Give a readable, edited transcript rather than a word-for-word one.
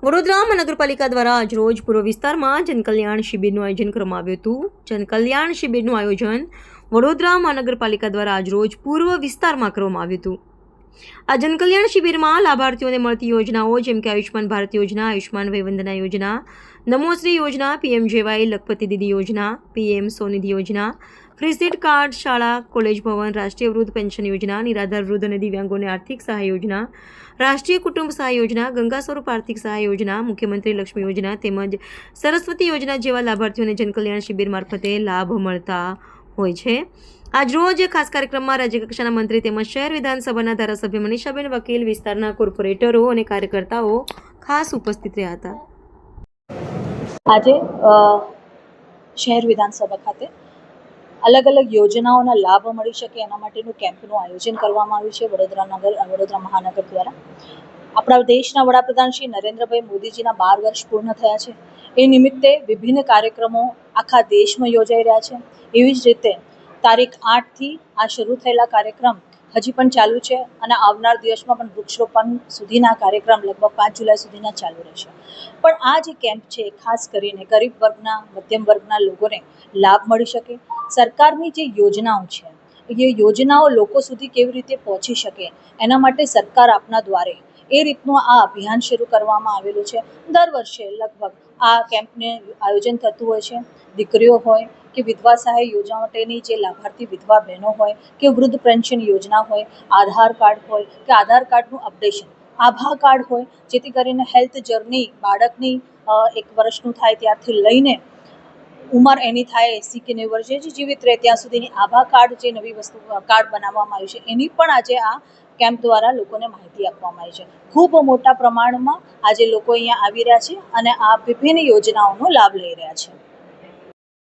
વડોદરા મહાનગરપાલિકા દ્વારા આજરોજ પૂર્વ વિસ્તારમાં જનકલ્યાણ શિબિરનું આયોજન કરવામાં આવ્યું હતું. જનકલ્યાણ શિબિરનું આયોજન વડોદરા મહાનગરપાલિકા દ્વારા આજરોજ પૂર્વ વિસ્તારમાં કરવામાં આવ્યું હતું. આ જનકલ્યાણ શિબિરમાં લાભાર્થીઓને મળતી યોજનાઓ જેમ કે આયુષ્માન ભારત યોજના, આયુષ્માન વયવંદના યોજના, નમોશ્રી યોજના, પીએમજેવાય લખપતિ દીદી યોજના, પીએમ સ્વનિધિ યોજના, ફ્રી સીટ કાર્ડ, શાળા કોલેજ ભવન, રાષ્ટ્રીય વૃદ્ધ પેન્શન યોજના, નિરાધાર વૃદ્ધ અને દિવ્યાંગોને આર્થિક સહાય યોજના, રાષ્ટ્રીય કુટુંબ સહાય યોજના, ગંગા સ્વરૂપ આર્થિક સહાય યોજના, મુખ્યમંત્રી લક્ષ્મી યોજના તેમજ સરસ્વતી યોજના જેવા લાભાર્થીઓને જનકલ્યાણ શિબિર મારફતે લાભ મળતા હોય છે. આજરોજ ખાસ કાર્યક્રમમાં રાજ્યકક્ષાના મંત્રી તેમજ શહેર વિધાનસભાના ધારાસભ્ય મનીષાબેન વકીલ, વિસ્તારના કોર્પોરેટરો અને કાર્યકર્તાઓ ખાસ ઉપસ્થિત રહ્યા હતા. આજે શહેર વિધાનસભા ખાતે અલગ અલગ યોજનાઓના લાભ મળી શકે એના માટેનું કેમ્પનું આયોજન કરવામાં આવ્યું છે વડોદરા મહાનગર દ્વારા. આપણા દેશના વડાપ્રધાન શ્રી નરેન્દ્રભાઈ મોદીજીના 12 વર્ષ પૂર્ણ થયા છે. એ નિમિત્તે વિભિન્ન કાર્યક્રમો આખા દેશમાં યોજાઈ રહ્યા છે. એવી જ રીતે તારીખ 8થી આ શરૂ થયેલા કાર્યક્રમ હજી પણ ચાલુ છે અને આવનાર દિવસમાં પણ વૃક્ષરોપણ સુધીના કાર્યક્રમ લગભગ 5 જુલાઈ સુધીના ચાલુ રહેશે. પણ આ જે કેમ્પ છે ખાસ કરીને ગરીબ વર્ગના, મધ્યમ વર્ગના લોકોને લાભ મળી શકે, સરકારની જે યોજનાઓ છે એ યોજનાઓ લોકો સુધી કેવી રીતે પહોંચી શકે એના માટે સરકાર આપના દ્વારે એ રીતનું આ અભિયાન શરૂ કરવામાં આવેલું છે. દર વર્ષે લગભગ આ કેમ્પને આયોજન થતું હોય છે. દીકરીઓ હોય કે વિધવા સહાય યોજના માટેની જે લાભાર્થી વિધવા બહેનો હોય કે વૃદ્ધ પેન્શન યોજના હોય, આધાર કાર્ડ હોય કે આધાર કાર્ડનું અપડેશન, આભા કાર્ડ હોય, જેથી કરીને હેલ્થ જર્ની બાળકની 1 વર્ષનું થાય ત્યારથી લઈને ઉંમર એની થાય 80 કે 90 વર્ષે જે જીવિત રહે ત્યાં સુધીની આભા કાર્ડ જે નવી વસ્તુ કાર્ડ બનાવવામાં આવ્યું છે એની પણ આજે આ કેમ્પ દ્વારા લોકોને માહિતી આપવામાં આવી છે. ખૂબ મોટા પ્રમાણમાં આજે લોકો અહીંયા આવી રહ્યા છે અને આ વિભિન્ન યોજનાઓનો લાભ લઈ રહ્યા છે.